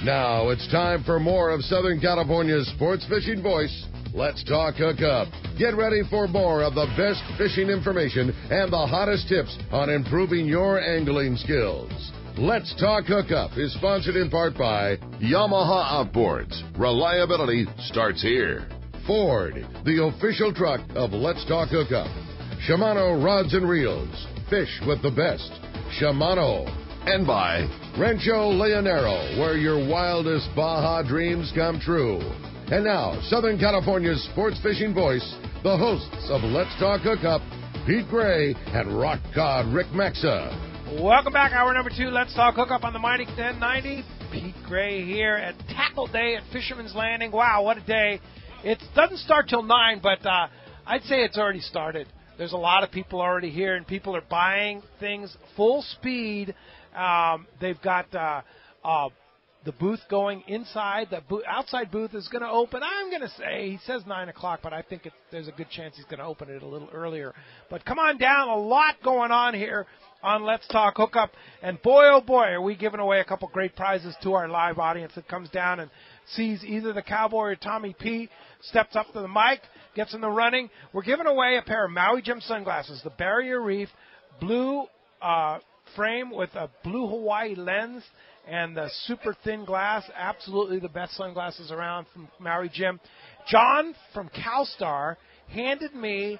Now it's time for more of Southern California's sports fishing voice. Let's talk Hookup. Get ready for more of the best fishing information and the hottest tips on improving your angling skills. Let's Talk Hookup is sponsored in part by Yamaha Outboards. Reliability starts here. Ford, the official truck of Let's Talk Hookup. Shimano Rods and Reels. Fish with the best. Shimano. And by Rancho Leonero, where your wildest Baja dreams come true. And now, Southern California's sports fishing voice, the hosts of Let's Talk Hookup, Pete Gray and Rock God Rick Maxa. Welcome back, hour number 2. Let's Talk Hookup on the Mighty 1090. Pete Gray here at Tackle Day at Fisherman's Landing. Wow, what a day. It doesn't start till 9, but I'd say it's already started. There's a lot of people already here, and people are buying things full speed. They've got the booth going inside. The outside booth is going to open. I'm going to say, he says 9 o'clock, but I think there's a good chance he's going to open it a little earlier. But come on down. A lot going on here on Let's Talk Hookup. And boy, oh boy, are we giving away a couple great prizes to our live audience that comes down and sees either the Cowboy or Tommy P, steps up to the mic, gets in the running. We're giving away a pair of Maui Jim sunglasses, the Barrier Reef blue frame with a blue Hawaii lens and the super thin glass. Absolutely the best sunglasses around from Maui Jim. John from CalStar handed me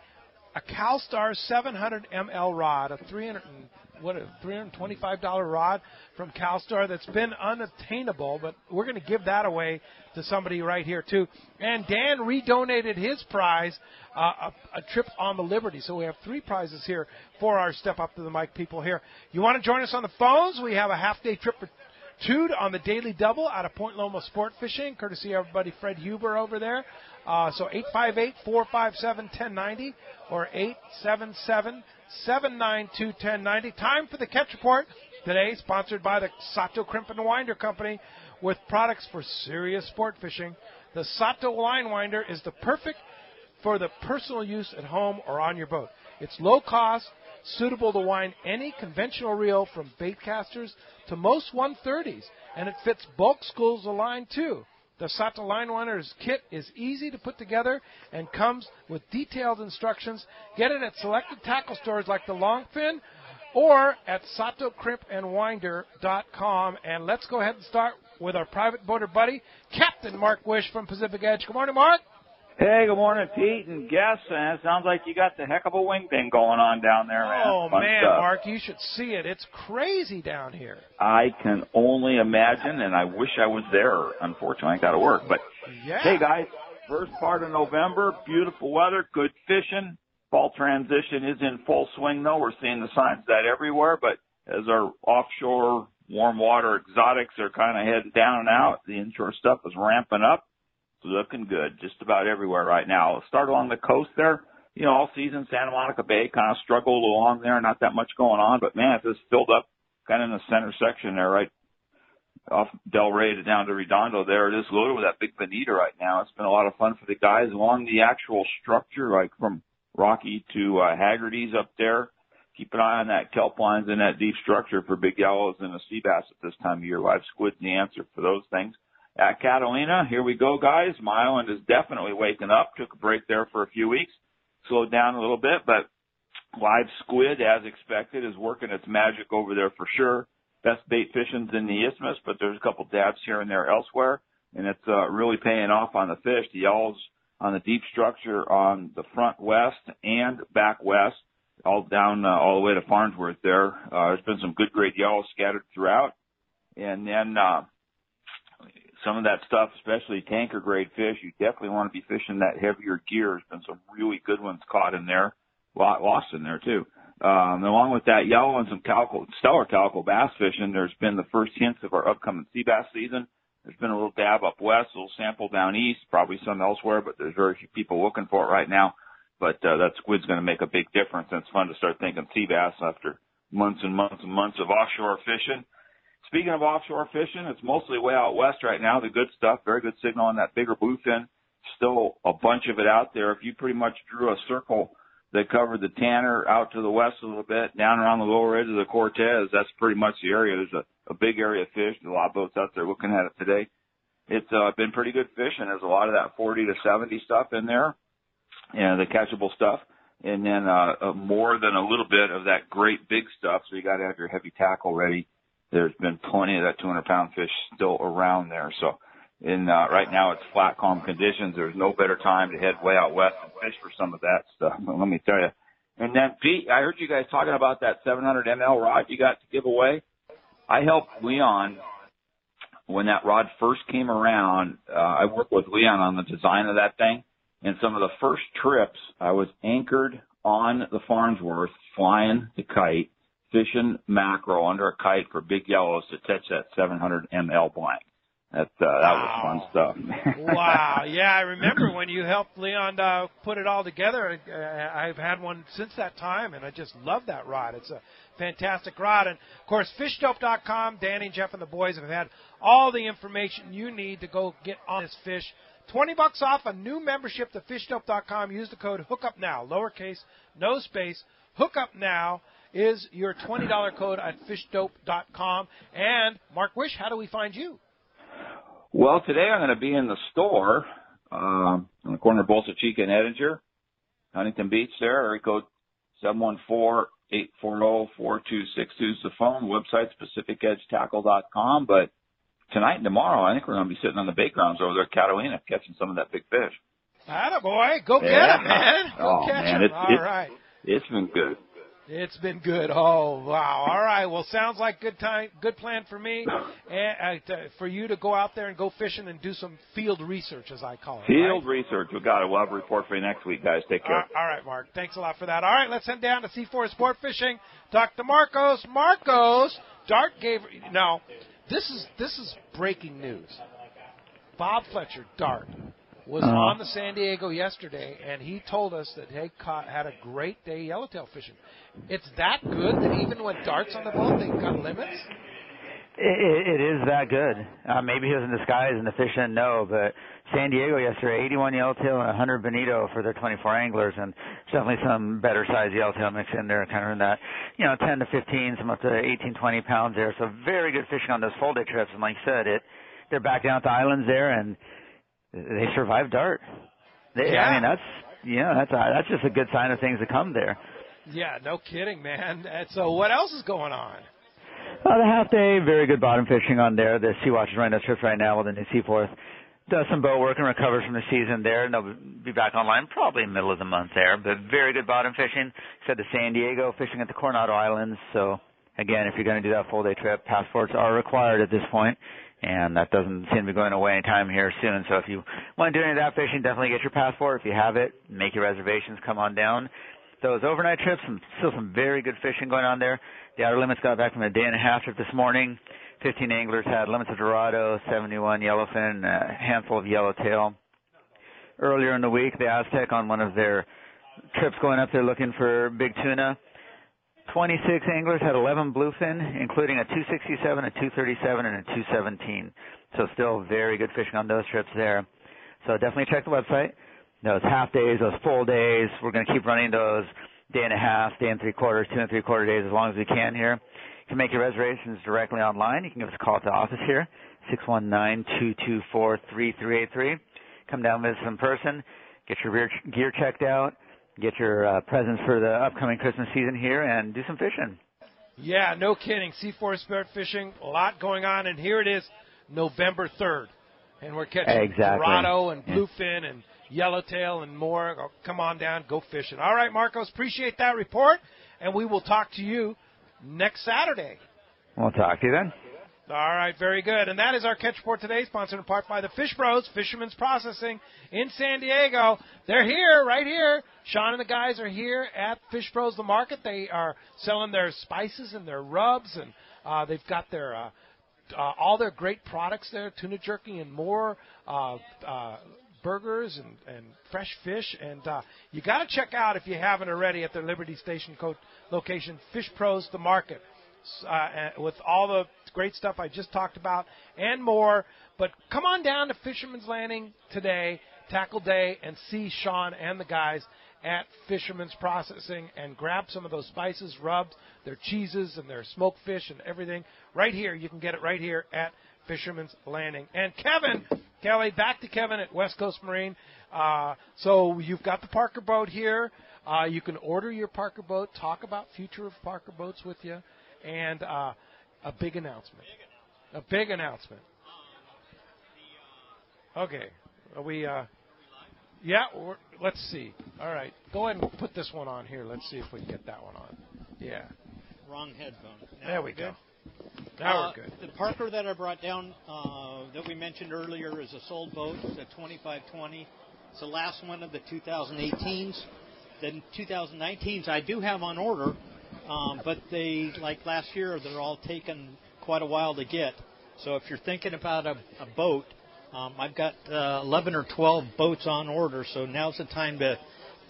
a CalStar 700 ml rod, a $325 rod from CalStar that's been unattainable, but we're going to give that away to somebody right here too. And Dan redonated his prize, a trip on the Liberty. So we have 3 prizes here for our Step Up to the Mic people here. You want to join us on the phones? We have a half-day trip for 2 on the Daily Double out of Point Loma Sport Fishing, courtesy of everybody Fred Huber over there. So 858-457-1090 or 877-792-1090. Time for the Catch Report today, sponsored by the Sato Crimp and Winder Company with products for serious sport fishing. The Sato Line Winder is the perfect for the personal use at home or on your boat. It's low cost, suitable to wind any conventional reel from bait casters to most 130s, and it fits bulk schools of line too. The Sato Line Winder's kit is easy to put together and comes with detailed instructions. Get it at selected tackle stores like the Longfin or at SatoCrimpandWinder.com. And let's go ahead and start with our private boater buddy, Captain Mark Wish from Pacific Edge. Good morning, Mark. Hey, good morning, Pete and guests. And it sounds like you got the heck of a wing thing going on down there, man. Oh, Fun man, stuff. Mark, you should see it. It's crazy down here. I can only imagine, and I wish I was there. Unfortunately, I got to work. But, Yeah. Hey, guys, first part of November, beautiful weather, good fishing. Fall transition is in full swing, though. We're seeing the signs of that everywhere. But as our offshore warm water exotics are kind of heading down and out, the inshore stuff is ramping up. Looking good just about everywhere right now. Let's start along the coast there. You know, all season Santa Monica Bay kind of struggled along there, not that much going on, but man, it's just filled up kind of in the center section there, right off Del Rey to down to Redondo there. It is loaded with that big bonita right now. It's been a lot of fun for the guys along the actual structure, like from Rocky to Haggerty's up there. Keep an eye on that kelp lines in that deep structure for big yellows and the sea bass at this time of year. Live squid's the answer for those things. At Catalina, here we go, guys. My island is definitely waking up. Took a break there for a few weeks. Slowed down a little bit, but live squid, as expected, is working its magic over there for sure. Best bait fishing's in the Isthmus, but there's a couple dabs here and there elsewhere, and it's really paying off on the fish. The yellows on the deep structure on the front west and back west, all down all the way to Farnsworth there. There's been some good grade yellows scattered throughout. And then some of that stuff, especially tanker grade fish, you definitely want to be fishing that heavier gear. There's been some really good ones caught in there, lost in there too. Along with that yellow and some stellar calico bass fishing, there's been the first hints of our upcoming sea bass season. There's been a little dab up west, a little sample down east, probably some elsewhere, but there's very few people looking for it right now. But that squid's going to make a big difference, and it's fun to start thinking sea bass after months and months and months of offshore fishing. Speaking of offshore fishing, it's mostly way out west right now, the good stuff, very good signal on that bigger bluefin. Still a bunch of it out there. If you pretty much drew a circle They covered the Tanner out to the west a little bit, down around the lower edge of the Cortez. That's pretty much the area. There's a big area of fish. There's a lot of boats out there looking at it today. It's been pretty good fishing. There's a lot of that 40 to 70 stuff in there, the catchable stuff. And then more than a little bit of that great big stuff, so you got to have your heavy tackle ready. There's been plenty of that 200-pound fish still around there. So right now it's flat, calm conditions. There's no better time to head way out west and fish for some of that stuff. But let me tell you. And then, Pete, I heard you guys talking about that 700 ml rod you got to give away. I helped Leon when that rod first came around. I worked with Leon on the design of that thing. And some of the first trips, I was anchored on the Farnsworth, flying the kite, fishing mackerel under a kite for big yellows to catch that 700 ml blank. That was fun stuff. Wow. Yeah, I remember when you helped Leon put it all together. I've had one since that time, and I just love that rod. It's a fantastic rod. And, of course, fishdope.com, Danny, Jeff, and the boys have had all the information you need to go get on this fish. $20 off a new membership to fishdope.com. Use the code HOOKUPNOW, lowercase, no space. HOOKUPNOW is your $20 code at fishdope.com. And, Mark Wish, how do we find you? Well, today I'm going to be in the store on the corner of Bolsa Chica and Edinger, Huntington Beach there. Area code 714-840-4262 is the phone. Website, PacificEdgeTackle.com. But tonight and tomorrow, I think we're going to be sitting on the bait grounds over there at Catalina catching some of that big fish. Attaboy. Go get it, man. Go catch it. All right. It's been good. It's been good. Oh, wow. All right. Well, sounds like good plan for me and for you to go out there and go fishing and do some field research, as I call it. Field research. We got it. We'll have a report for you next week, guys. Take care. All right, Mark. Thanks a lot for that. All right, let's head down to C4 Sport Fishing. Talk to Marcos. Marcos, Dart gave – now, this is breaking news. Bob Fletcher, Dart, was on the San Diego yesterday, and he told us that he had a great day yellowtail fishing. It's that good that even when Dart's on the boat, they've got limits? It is that good. Maybe he was in disguise and the fish didn't know, but San Diego yesterday, 81 yellowtail and 100 bonito for their 24 anglers, and definitely some better size yellowtail mixed in there, kind of in that, 10 to 15, some up to 18, 20 pounds there. So very good fishing on those full day trips. And like you said, they're back down at the islands there, and they survived Dart. I mean, that's just a good sign of things to come there. Yeah, no kidding, man. And so what else is going on? The half day, very good bottom fishing on there. The Sea Watch is running those trips right now with the new Seaforth. Does some boat work and recovers from the season there, and they'll be back online probably middle of the month there. But very good bottom fishing. Said the San Diego, fishing at the Coronado Islands. So, again, if you're going to do that full day trip, passports are required at this point. And that doesn't seem to be going away anytime here soon. So if you want to do any of that fishing, definitely get your passport. If you have it, make your reservations, come on down. Those overnight trips, still some very good fishing going on there. The outer limits got back from a day and a half trip this morning. 15 anglers had limits of Dorado, 71 yellowfin, a handful of yellowtail. Earlier in the week, the Aztec on one of their trips going up there looking for big tuna. 26 anglers had 11 bluefin, including a 267, a 237, and a 217. So still very good fishing on those trips there. So definitely check the website. Those half days, those full days, we're going to keep running those day and a half, day and 3/4, 2 3/4 days as long as we can here. You can make your reservations directly online. You can give us a call at the office here, 619-224-3383. Come down with us in person, get your gear checked out, get your presents for the upcoming Christmas season here, and do some fishing. Yeah, no kidding. C4 Sport Fishing, a lot going on, and here it is, November 3rd. And we're catching Dorado and bluefin and yellowtail and more. Oh, come on down, go fishing. All right, Marcos, appreciate that report, and we will talk to you next Saturday. We'll talk to you then. All right, very good. And that is our catch report today, sponsored in part by the Fish Bros, Fisherman's Processing in San Diego. They're here, right here. Sean and the guys are here at Fish Bros, the market. They are selling their spices and their rubs, and they've got their all their great products there, tuna jerky and more, burgers and fresh fish. And you got to check out, if you haven't already, at their Liberty Station location, Fish Pros, the market. With all the great stuff I just talked about and more. But come on down to Fisherman's Landing today, Tackle Day, and see Sean and the guys at Fisherman's Processing and grab some of those spices, rubs, their cheeses, and their smoked fish and everything. Right here. You can get it right here at Fisherman's Landing. And Kelly, back to Kevin at West Coast Marine. So you've got the Parker boat here. You can order your Parker boat, talk about future of Parker boats with you, and a big announcement. A big announcement. Okay. Let's see. All right. Go ahead and put this one on here. Let's see if we can get that one on. Yeah. Wrong headphone. There we go. Now we're good. The Parker that I brought down that we mentioned earlier is a sold boat. It's a 2520. It's the last one of the 2018s. The 2019s I do have on order, but they, like last year, they're all taken quite a while to get. So if you're thinking about a boat, I've got 11 or 12 boats on order, so now's the time to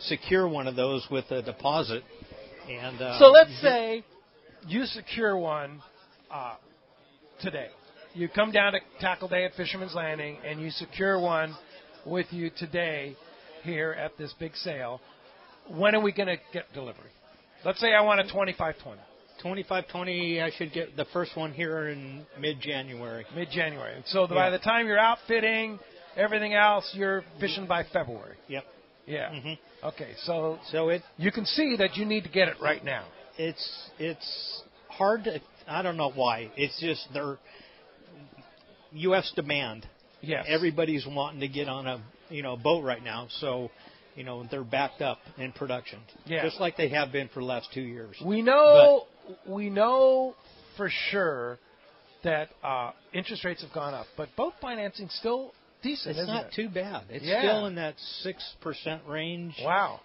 secure one of those with a deposit. And so let's say you secure one today. You come down to Tackle Day at Fisherman's Landing, and you secure one with you today here at this big sale. When are we going to get delivery? Let's say I want a 2520. 2520, I should get the first one here in mid-January. Mid-January. And so by the time you're outfitting, everything else, you're fishing by February. Yep. Yeah. Mm-hmm. Okay, so it, you can see that you need to get it right now. It's hard to, I don't know why. It's just their U.S. demand. Yes. Everybody's wanting to get on a boat right now, so they're backed up in production. Yeah. Just like they have been for the last 2 years. We know for sure that interest rates have gone up, but boat financing's still decent. It's not too bad. It's Yeah. still in that 6% range. Wow.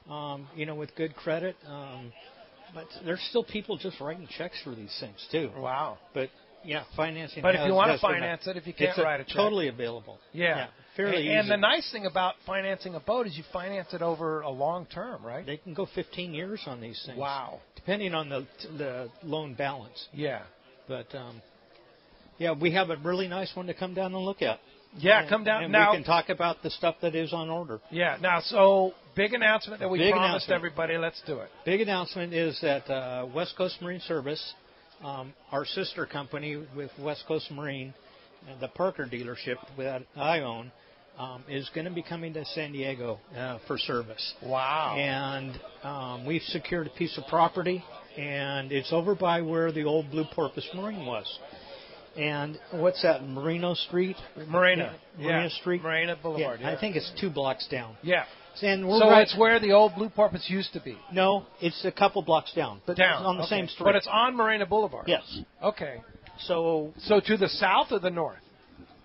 With good credit. But there's still people just writing checks for these things too. Wow. But yeah, financing. But if you want to finance it, if you can't write a check, totally available. Yeah. Fairly easy. And the nice thing about financing a boat is you finance it over a long term, right? They can go 15 years on these things. Wow. Depending on the loan balance. Yeah. But we have a really nice one to come down and look at. Yeah, come down and now. We can talk about the stuff that is on order. Yeah. Now, so big announcement that we promised everybody. Let's do it. Big announcement is that West Coast Marine Service, our sister company with West Coast Marine, the Parker dealership that I own, is going to be coming to San Diego for service. Wow. And we've secured a piece of property, and it's over by where the old Blue Porpoise Marine was. And what's that, Marina Street? Marina Street? Marina Boulevard, yeah. I think it's 2 blocks down. Yeah. And it's where the old Blue Porpoise used to be? No, it's a couple blocks down. But down. On the same street. But it's on Marina Boulevard? Yes. Okay. So to the south or the north?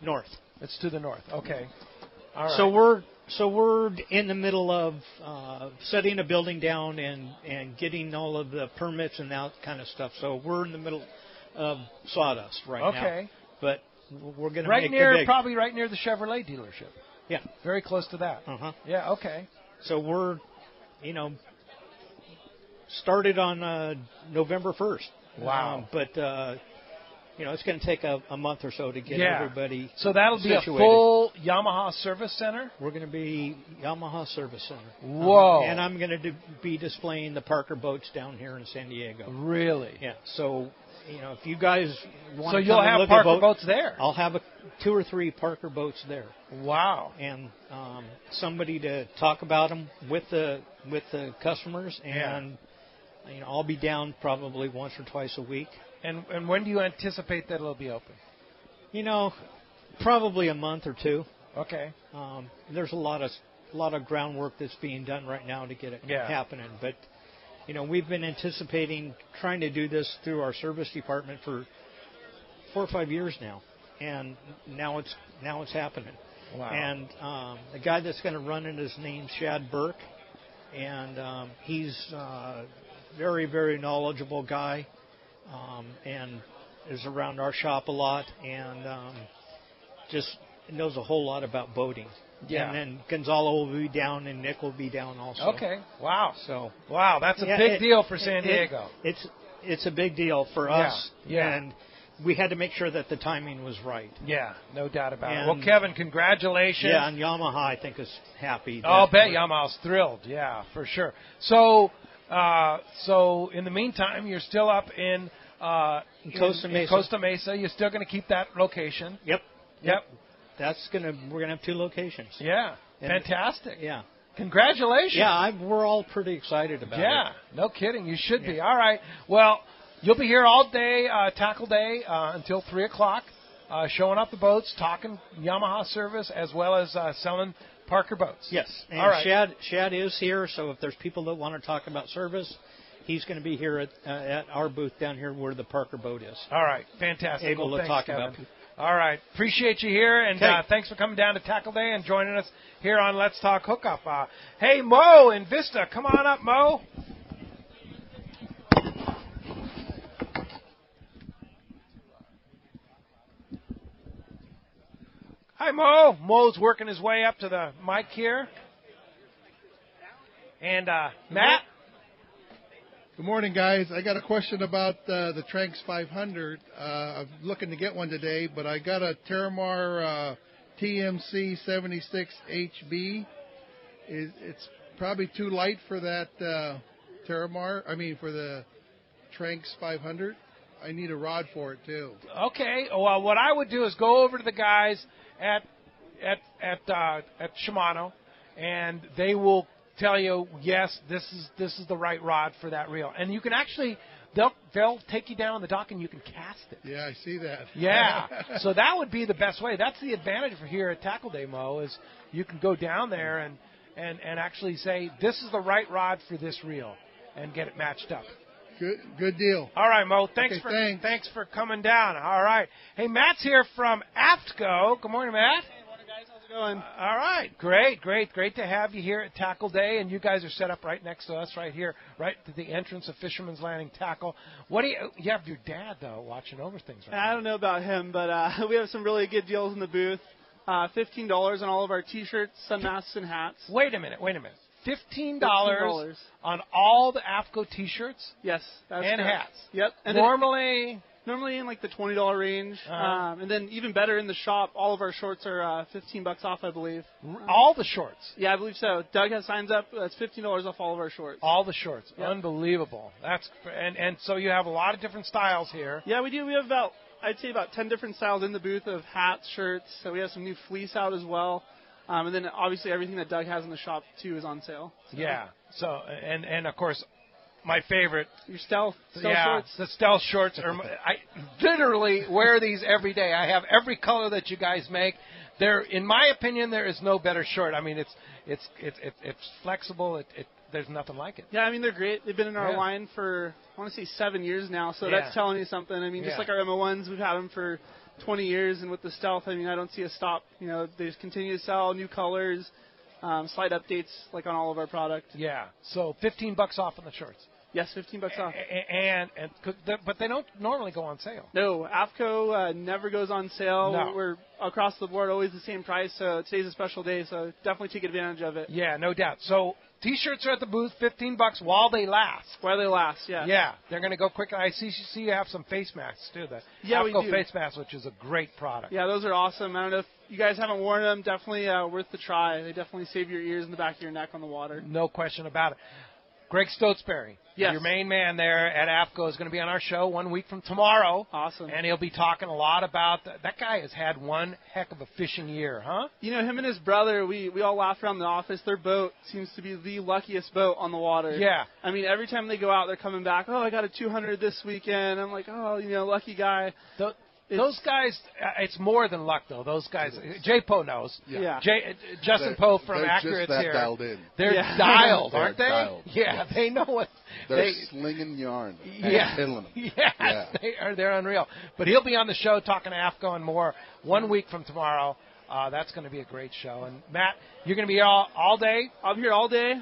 North. It's to the north. Okay. All right. So we're in the middle of setting a building down and getting all of the permits and that kind of stuff. So we're in the middle of sawdust right now. Okay. But we're going to make it big. Probably right near the Chevrolet dealership. Yeah. Very close to that. Uh-huh. Yeah, okay. So we're, started on November 1st. Wow. But it's going to take a month or so to get everybody So that'll situated. Be a full Yamaha service center? We're going to be Yamaha Service Center. Whoa. And I'm going to be displaying the Parker boats down here in San Diego. Really? Yeah. So, if you guys want to come you'll and have look Parker at boats there? I'll have 2 or 3 Parker boats there. Wow. And somebody to talk about them with the customers. And, I'll be down probably once or twice a week. And when do you anticipate that it'll be open? Probably a month or 2. Okay. There's a lot of groundwork that's being done right now to get it happening. But we've been anticipating trying to do this through our service department for 4 or 5 years now, and now it's happening. Wow. And the guy that's going to run it, his name's Shad Burke, and he's a very, very knowledgeable guy. And is around our shop a lot, and just knows a whole lot about boating. Yeah. And then Gonzalo will be down, and Nick will be down also. Okay. Wow. So. Wow, that's a big deal for San Diego. It's a big deal for us. Yeah. And we had to make sure that the timing was right. Yeah, no doubt about it. Well, Kevin, congratulations. Yeah, and Yamaha, I think, is happy. I'll bet Yamaha's thrilled. Yeah, for sure. So in the meantime, you're still up in Costa Mesa. In Costa Mesa. You're still going to keep that location. Yep. We're gonna have 2 locations. Yeah, fantastic. Yeah. Congratulations. Yeah, we're all pretty excited about it. Yeah, no kidding. You should be. All right. Well, you'll be here all day, tackle day, until 3 o'clock, showing off the boats, talking Yamaha service, as well as selling Parker boats. Yes. And all right. Shad is here, so if there's people that want to talk about service, he's going to be here at our booth down here where the Parker boat is. All right. Fantastic. Able to talk about Kevin. All right. Appreciate you here, and thanks for coming down to Tackle Day and joining us here on Let's Talk Hookup. Hey, Mo in Vista. Come on up, Mo. Hi, Mo. Mo's working his way up to the mic here. And Matt? Good morning, guys. I got a question about the Tranx 500. I'm looking to get one today, but I got a Terramar TMC 76 HB. It's probably too light for that for the Tranx 500. I need a rod for it, too. Okay. Well, what I would do is go over to the guys at Shimano, and they will tell you, yes, this is the right rod for that reel. And you can actually, they'll take you down on the dock and you can cast it. Yeah, I see that. Yeah. So that would be the best way. That's the advantage for here at Tackle Day, Mo, is you can go down there and actually say, this is the right rod for this reel, and get it matched up. Good deal. All right, Mo. Thanks for coming down. All right. Hey, Matt's here from AFTCO. Good morning, Matt. Hey, morning, guys. How's it going? All right. Great to have you here at Tackle Day, and you guys are set up right next to us right here, right to the entrance of Fisherman's Landing Tackle. What do you have your dad, though, watching over things right now? I don't know about him, but we have some really good deals in the booth. $15 on all of our T-shirts, sun masks, and hats. Wait a minute. $15 on all the AFTCO T-shirts? Yes. That's and correct. hats? Yep. And normally in like the $20 range. And then even better in the shop, all of our shorts are $15 off, I believe. All the shorts? Yeah, I believe so. Doug has signs up. That's $15 off all of our shorts. All the shorts. Yep. Unbelievable. And so you have a lot of different styles here. Yeah, we do. We have I'd say about 10 different styles in the booth of hats, shirts. So we have some new fleece out as well. And then obviously everything that Doug has in the shop too is on sale. So. Yeah. So and of course, my favorite, your stealth shorts. The stealth shorts I literally wear these every day. I have every color that you guys make. In my opinion, there is no better short. I mean, it's flexible. There's nothing like it. Yeah, I mean, they're great. They've been in our line for, I want to say 7 years now. So that's telling you something. I mean, just like our MO1s, we've had them for 20 years, and with the stealth, I mean, I don't see a stop. You know, they just continue to sell new colors, slight updates like on all of our product. Yeah. So $15 off on the shorts. Yes, $15 off. But they don't normally go on sale. No, AFTCO never goes on sale. No. We're across the board always the same price. So today's a special day. So definitely take advantage of it. Yeah, no doubt. So T-shirts are at the booth, $15 while they last. While they last, yeah. Yeah, they're going to go quickly. I see you have some face masks too. We do. Face masks, which is a great product. Yeah, those are awesome. I don't know if you guys haven't worn them. Definitely worth the try. They definitely save your ears and the back of your neck on the water. No question about it. Greg Stotesbury, yes, your main man there at AFTCO, is going to be on our show 1 week from tomorrow. Awesome. And he'll be talking a lot about that guy has had one heck of a fishing year, huh? You know, him and his brother, we all laugh around the office. Their boat seems to be the luckiest boat on the water. Yeah. I mean, every time they go out, they're coming back, oh, I got a 200 this weekend. I'm like, oh, lucky guy. Those guys, it's more than luck, though. Those guys, Jay Poe knows. Yeah. Justin Poe from Accurate's here. They're just dialed in. They're dialed, aren't they? Dialed. Yeah, they know what. They're slinging yarn. Yeah. Fiddling them. Yeah. They're unreal. But he'll be on the show talking to AFTCO and more 1 week from tomorrow. That's going to be a great show. And, Matt, you're going to be here all day? I'm here all day.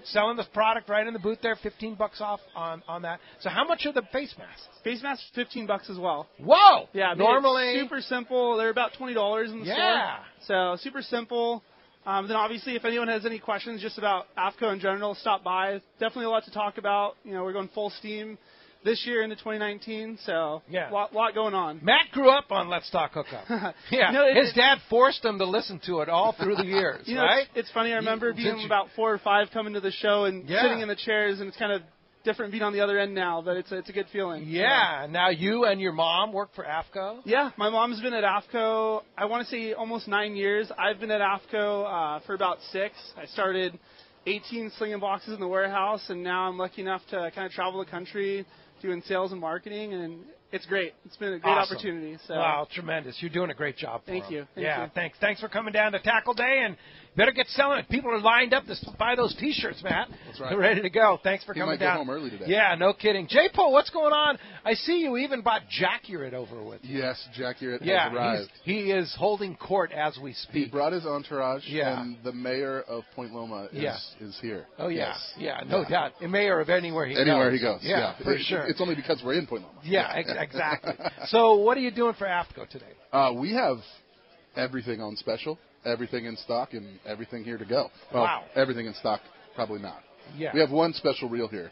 Selling the product right in the booth there, $15 off on that. So how much are the face masks? Face masks, $15 as well. Whoa! Yeah, normally super simple. They're about $20 in the store. So super simple. Then obviously, if anyone has any questions just about AFTCO in general, stop by. Definitely a lot to talk about. We're going full steam this year into 2019. So yeah, lot going on. Matt grew up on Let's Talk Hookup. Yeah, his dad forced him to listen to it all through the years. Right? It's funny. I remember being about 4 or 5 coming to the show and sitting in the chairs, and it's kind of different being on the other end now, but it's a good feeling. Yeah. Now you and your mom work for AFCO? Yeah, my mom's been at AFCO, I want to say almost 9 years. I've been at AFCO for about 6. I started 18 slinging boxes in the warehouse, and now I'm lucky enough to kind of travel the country doing sales and marketing, and it's great. It's been a great opportunity. So. Wow, tremendous. You're doing a great job for Thank you. Thank you. Thanks for coming down to Tackle Day, and better get selling it. People are lined up to buy those T-shirts, Matt. That's right. They're ready to go. Thanks for coming down. Go home early today. Yeah, no kidding. J-Po, what's going on? I see you even brought Jack Urett over with you. Yes, Jack Urett has arrived. He is holding court as we speak. He brought his entourage, and the mayor of Point Loma is here. Oh, yeah. Yes. Yeah, no doubt. The mayor of anywhere he goes. Yeah, for sure. It's only because we're in Point Loma. Yeah, exactly. So what are you doing for AFCO today? We have everything on special, everything in stock, and everything here to go. Well, everything in stock, probably not. Yeah. We have one special reel here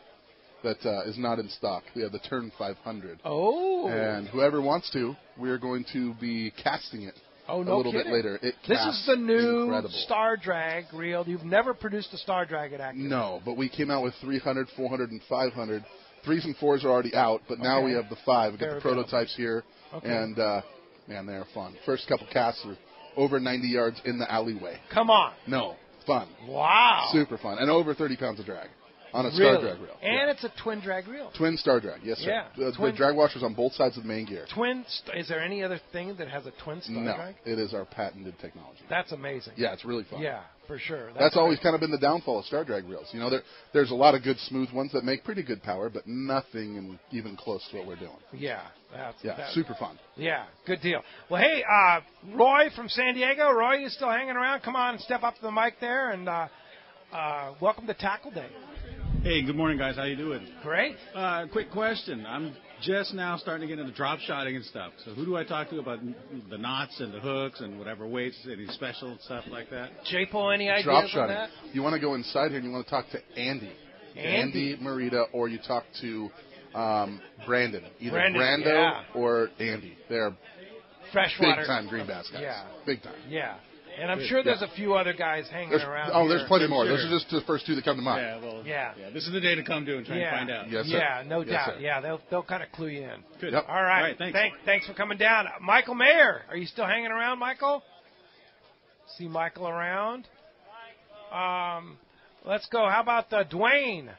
that is not in stock. We have the Turn 500. Oh. And whoever wants to, we're going to be casting it a little bit later. This is the new incredible Star Drag reel. You've never produced a Star Drag at AFCO. No, but we came out with 300, 400, and 500. 3s and 4s are already out, but now we have the 5. We've got the prototypes here, and, man, they're fun. First couple casts are over 90 yards in the alleyway. Come on. No, fun. Wow. Super fun. And over 30 pounds of drag on a Star Drag reel. And it's a twin drag reel. Twin Star Drag, yes, sir. Yeah. The drag washers on both sides of the main gear. Is there any other thing that has a twin Star Drag? No, it is our patented technology. That's amazing. Yeah, it's really fun. Yeah, for sure. That's always kind of been the downfall of Star Drag reels. You know, there's a lot of good smooth ones that make pretty good power, but nothing even close to what we're doing. Yeah. That's super fun. Yeah, good deal. Well, hey, Roy from San Diego. Roy, you still hanging around? Come on, step up to the mic there, and welcome to Tackle Day. Hey, good morning, guys. How you doing? Great. Quick question. I'm just now starting to get into drop shotting and stuff. So who do I talk to about the knots and the hooks and whatever weights, any special stuff like that? J-Po, any ideas drop on shotting. that? You want to go inside here and you want to talk to Andy Marita, or you talk to Brandon. Either Brando or Andy. They're freshwater big-time green bass guys. Yeah. Big time. Yeah. And I'm sure there's a few other guys hanging around. Oh, there's plenty more. Sure. Those are just the first 2 that come to mind. Yeah, well, this is the day to come to and try and find out. Yes, sir. Yeah, no yes, doubt. Sir. Yeah, they'll kind of clue you in. Good. Yep. All right. Thanks for coming down. Michael Mayer, are you still hanging around, Michael? See Michael around. Let's go. How about Dwayne?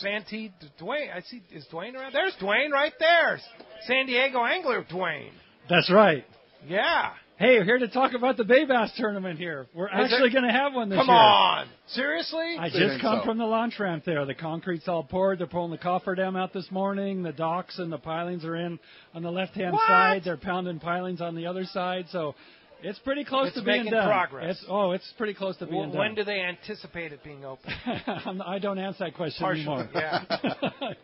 Dwayne. I see. Is Dwayne around? There's Dwayne right there. San Diego Angler Dwayne. That's right. Yeah. Hey, we're here to talk about the Bay Bass tournament here. We're actually going to have one this year. Come on. Seriously? I just come from the launch ramp there. The concrete's all poured. They're pulling the cofferdam out this morning. The docks and the pilings are in on the left-hand side. They're pounding pilings on the other side. So it's pretty close to being done. Progress. It's pretty close to being done. When do they anticipate it being open? I don't answer that question anymore. Yeah.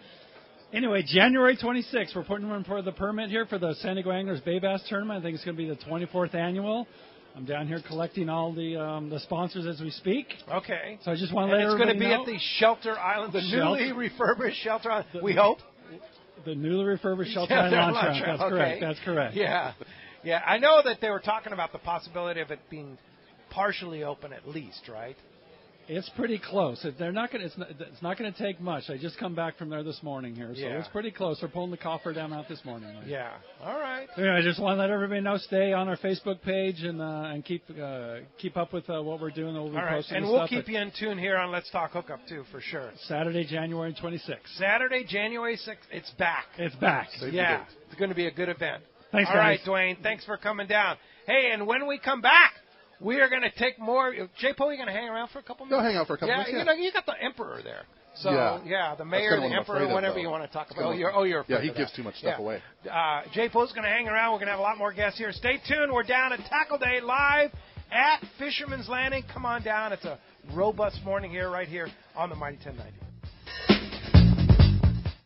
Anyway, January 26th, we're putting in for the permit here for the San Diego Anglers Bay Bass Tournament. I think it's going to be the 24th annual. I'm down here collecting all the sponsors as we speak. Okay. So I just want to let everybody know. It's going to be at the Shelter Island, the newly refurbished Shelter Island, we hope. The newly refurbished Shelter Island launch ramp. That's correct. That's correct. Yeah. Yeah, I know that they were talking about the possibility of it being partially open at least, right? It's pretty close. They're not going. It's not going to take much. I just come back from there this morning here, so it's pretty close. They're pulling the cofferdam out this morning. Yeah. All right. So anyway, I just want to let everybody know. Stay on our Facebook page and keep up with what we're doing. We'll be posting and we'll keep you in tune here on Let's Talk Hookup too, for sure. Saturday, January 26th. Saturday, January 6th. It's back. It's back. Yeah. It's going to be a good event. Thanks, All right, Dwayne. Thanks for coming down. Hey, and when we come back, we are going to take more. J-Po, you going to hang around for a couple minutes? Go hang out for a couple minutes. Yeah, you got the emperor there. So, the mayor, the emperor, whatever you want to talk about. You're afraid he gives too much stuff away. J-Po's going to hang around. We're going to have a lot more guests here. Stay tuned. We're down at Tackle Day live at Fisherman's Landing. Come on down. It's a robust morning here, right here on the Mighty 1090.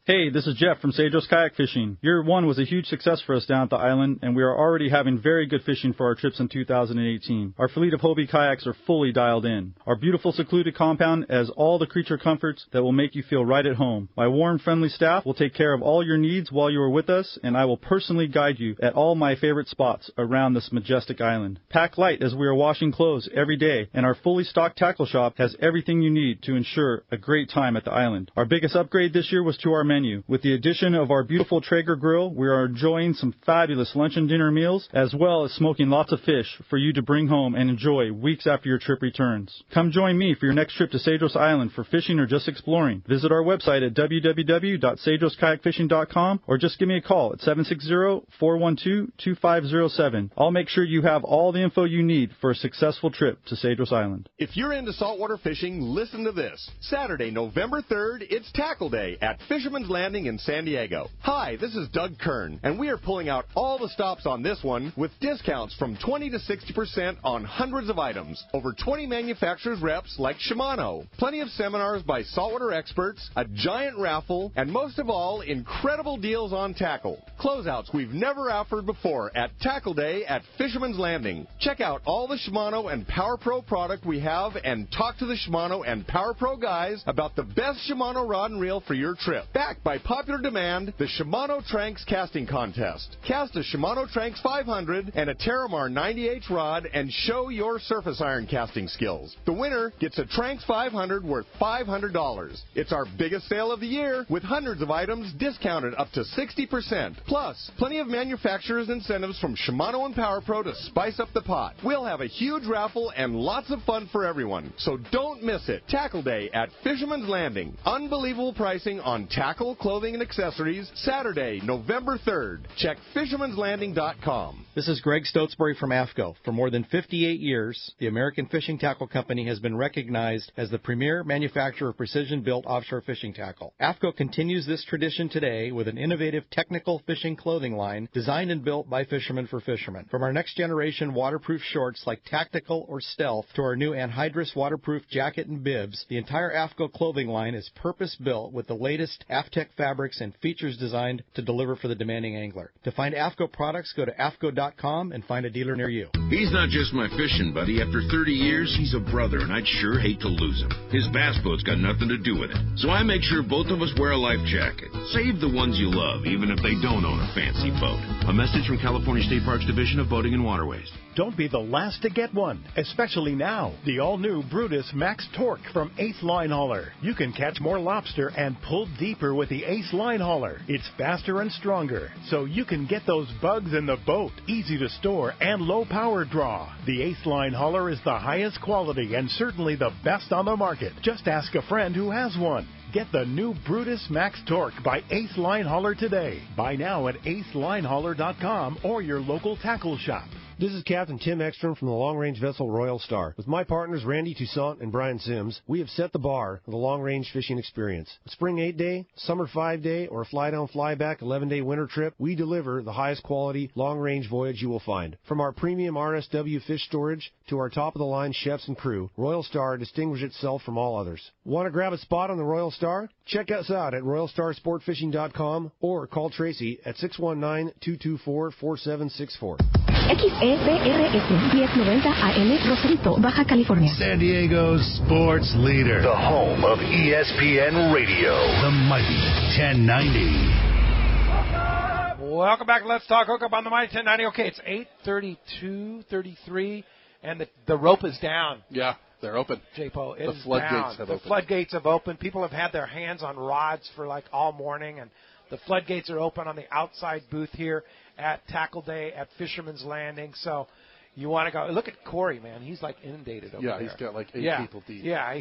Hey, this is Jeff from Cedros Kayak Fishing. Year 1 was a huge success for us down at the island, and we are already having very good fishing for our trips in 2018. Our fleet of Hobie kayaks are fully dialed in. Our beautiful secluded compound has all the creature comforts that will make you feel right at home. My warm, friendly staff will take care of all your needs while you are with us, and I will personally guide you at all my favorite spots around this majestic island. Pack light as we are washing clothes every day, and our fully stocked tackle shop has everything you need to ensure a great time at the island. Our biggest upgrade this year was to our menu. With the addition of our beautiful Traeger grill, we are enjoying some fabulous lunch and dinner meals, as well as smoking lots of fish for you to bring home and enjoy weeks after your trip returns. Come join me for your next trip to Cedros Island for fishing or just exploring. Visit our website at www.cedroskayakfishing.com or just give me a call at 760-412-2507. I'll make sure you have all the info you need for a successful trip to Cedros Island. If you're into saltwater fishing, listen to this. Saturday, November 3rd, it's Tackle Day at Fisherman's Landing in San Diego. Hi, this is Doug Kern, and we are pulling out all the stops on this one with discounts from 20 to 60% on hundreds of items. Over 20 manufacturers reps like Shimano, plenty of seminars by saltwater experts, a giant raffle, and most of all, incredible deals on tackle. Closeouts we've never offered before at Tackle Day at Fisherman's Landing. Check out all the Shimano and Power Pro product we have and talk to the Shimano and Power Pro guys about the best Shimano rod and reel for your trip. Backed by popular demand, the Shimano Tranks Casting Contest. Cast a Shimano Tranks 500 and a Terramar 90H rod and show your surface iron casting skills. The winner gets a Tranks 500 worth $500. It's our biggest sale of the year with hundreds of items discounted up to 60%. Plus, plenty of manufacturers' incentives from Shimano and Power Pro to spice up the pot. We'll have a huge raffle and lots of fun for everyone. So don't miss it. Tackle Day at Fisherman's Landing. Unbelievable pricing on tackle, clothing, and accessories, Saturday, November 3rd. Check fishermanslanding.com. This is Greg Stotesbury from AFCO. For more than 58 years, the American Fishing Tackle Company has been recognized as the premier manufacturer of precision-built offshore fishing tackle. AFCO continues this tradition today with an innovative technical fishing clothing line designed and built by fishermen for fishermen. From our next-generation waterproof shorts like Tactical or Stealth to our new anhydrous waterproof jacket and bibs, the entire AFCO clothing line is purpose-built with the latest AFTEC fabrics and features designed to deliver for the demanding angler. To find AFCO products, go to AFCO.com and find a dealer near you. He's not just my fishing buddy. After 30 years, he's a brother, and I'd sure hate to lose him. His bass boat's got nothing to do with it. So I make sure both of us wear a life jacket. Save the ones you love, even if they don't own a fancy boat. A message from California State Parks Division of Boating and Waterways. Don't be the last to get one, especially now. The all-new Brutus Max Torque from Ace Line Hauler. You can catch more lobster and pull deeper with the Ace Line Hauler. It's faster and stronger, so you can get those bugs in the boat, easy to store, and low power draw. The Ace Line Hauler is the highest quality and certainly the best on the market. Just ask a friend who has one. Get the new Brutus Max Torque by Ace Line Hauler today. Buy now at acelinehauler.com or your local tackle shop. This is Captain Tim Ekstrom from the long-range vessel Royal Star. With my partners Randy Toussaint and Brian Sims, we have set the bar for the long-range fishing experience. A spring 8-day, summer 5-day, or a fly-down, fly-back 11-day winter trip, we deliver the highest quality long-range voyage you will find. From our premium RSW fish storage to our top-of-the-line chefs and crew, Royal Star distinguishes itself from all others. Want to grab a spot on the Royal Star? Check us out at RoyalStarSportFishing.com or call Tracy at 619-224-4764. XEPRS 1090 AM Rosarito, Baja California. San Diego's sports leader. The home of ESPN Radio. The mighty 1090. Welcome back. Let's talk Hookup on the mighty 1090. Okay, it's 8:32:33, and the rope is down. Yeah, they're open. J-Po, the floodgates have opened. The floodgates have opened. People have had their hands on rods for like all morning, and the floodgates are open on the outside booth here at Tackle Day at Fisherman's Landing. So you want to go. Look at Corey, man. He's like inundated over there. Yeah, he's got like 8 people deep. Yeah,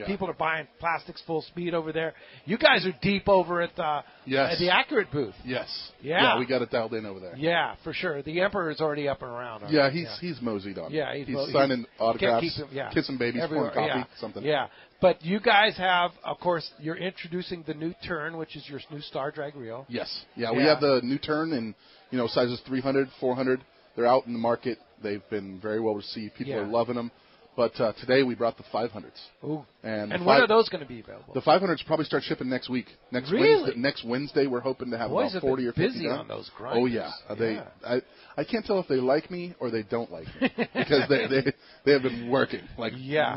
people are buying plastics full speed over there. You guys are deep over at the Accurate booth. Yes. Yeah, we got it dialed in over there. Yeah, for sure. The Emperor is already up and around. Yeah, he's moseyed on. Yeah, he's signing autographs, kissing babies, pouring coffee, something. Yeah. But you guys have, of course, you're introducing the new Turn, which is your new Star Drag reel. Yes. Yeah, we have the new Turn in, sizes 300, 400. They're out in the market. They've been very well received. People are loving them. But today we brought the 500s. Ooh. And when are those going to be available? The 500s probably start shipping next week. Next Wednesday, we're hoping to have about 40 or 50 busy done. on those grinders. Oh, yeah. I can't tell if they like me or they don't like me because they have been working,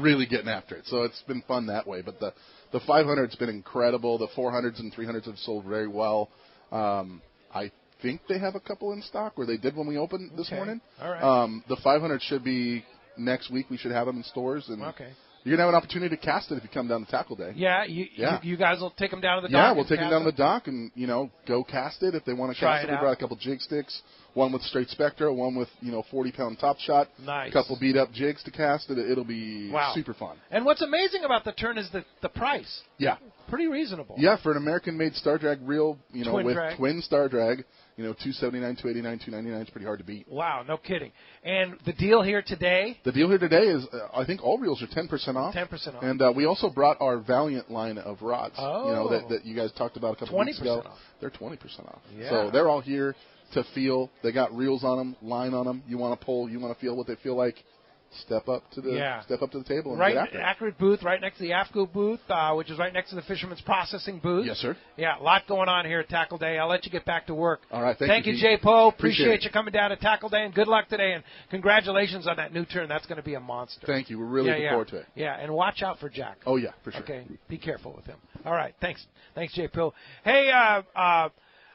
really getting after it. So it's been fun that way. But the 500's been incredible. The 400s and 300s have sold very well. I think they have a couple in stock, or they did when we opened this morning. All right. The 500 should be next week. We should have them in stores. And you're going to have an opportunity to cast it if you come down to Tackle Day. Yeah, you guys will take them down to the dock. Yeah, we'll take them down to the dock and, go cast it. If they want to cast it, we brought a couple jig sticks, one with straight Spectra, one with, 40-pound top shot. Nice. A couple beat-up jigs to cast it. It'll be super fun. And what's amazing about the Tern is the price. Yeah. Pretty reasonable. Yeah, for an American-made Star Drag reel, Twin twin Star Drag, $279, $289, $299 is pretty hard to beat. Wow, no kidding. And the deal here today? The deal here today is, I think all reels are 10% off. 10% off. And we also brought our Valiant line of rods. Oh. That you guys talked about a couple weeks ago. 20% off. They're 20% off. Yeah. So they're all here to feel. They got reels on them, line on them. You want to pull, you want to feel what they feel like. Step up to the table and get after it. Accurate booth right next to the AFCO booth, which is right next to the Fisherman's Processing booth. Yes, sir. Yeah, a lot going on here at Tackle Day. I'll let you get back to work. All right, thank you, Jay Poe. Appreciate you coming down to Tackle Day, and good luck today. And congratulations on that new Tern. That's going to be a monster. Thank you. We're really looking forward to it. Yeah, and watch out for Jack. Oh, yeah, for sure. Okay, be careful with him. All right, thanks, Jay Poe. Hey,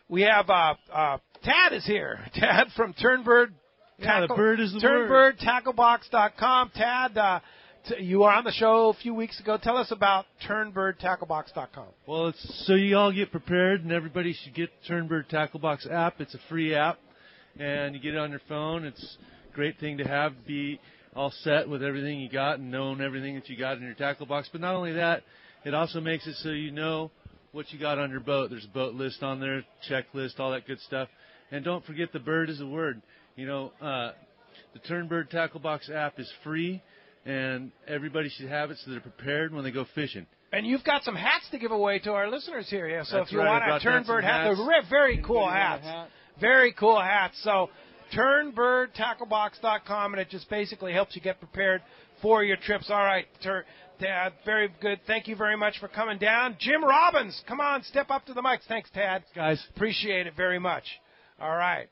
we have Tad is here. Tad from Turnbird. Yeah, the bird is the word. TurnbirdTacklebox.com. Tad, you were on the show a few weeks ago. Tell us about TurnbirdTacklebox.com. Well, it's so you all get prepared, and everybody should get the Turnbird Tacklebox app. It's a free app, and you get it on your phone. It's a great thing to have, be all set with everything you got and knowing everything that you got in your tackle box. But not only that, it also makes it so you know what you got on your boat. There's a boat list on there, checklist, all that good stuff. And don't forget the bird is a word. The Turnbird Tacklebox app is free, and everybody should have it so they're prepared when they go fishing. And you've got some hats to give away to our listeners here. Yeah, so That's if you right, want a Turnbird hat, they're very cool hats. Very cool hats. So TurnbirdTacklebox.com, and it just basically helps you get prepared for your trips. All right, Tad, very good. Thank you very much for coming down. Jim Robbins, come on, step up to the mics. Thanks, Tad. Guys. Appreciate it very much. All right.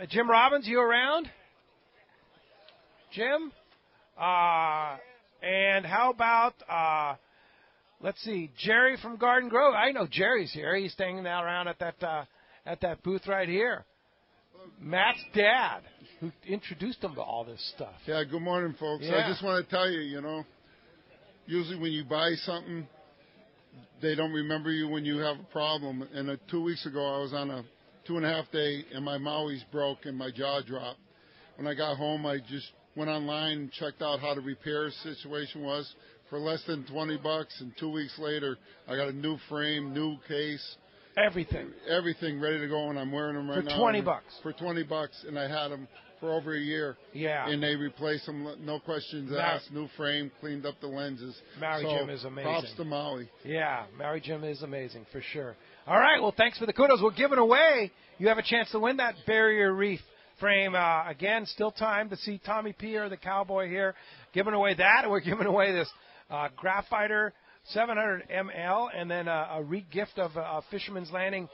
Jim Robbins, you around? Jim? And how about, let's see, Jerry from Garden Grove? I know Jerry's here. He's staying out around at that booth right here. Matt's dad, who introduced him to all this stuff. Yeah, good morning, folks. Yeah. I just want to tell you, usually when you buy something, they don't remember you when you have a problem. And 2 weeks ago, I was on a 2.5 day, and my Maui's broke and my jaw dropped. When I got home, I just went online and checked out how the repair situation was for less than $20. And 2 weeks later, I got a new frame, new case. Everything ready to go, and I'm wearing them right now. For $20. For $20, and I had them for over a year. Yeah. And they replaced them, no questions asked. New frame, cleaned up the lenses. Maui Jim is amazing. Props to Maui. Yeah, Maui Jim is amazing for sure. All right, well, thanks for the kudos. We're giving away. You have a chance to win that Barrier Reef frame. Again, still time to see Tommy P. or the Cowboy here. Giving away that, and we're giving away this Graphiter 700 ml, and then a re-gift of a Fisherman's Landing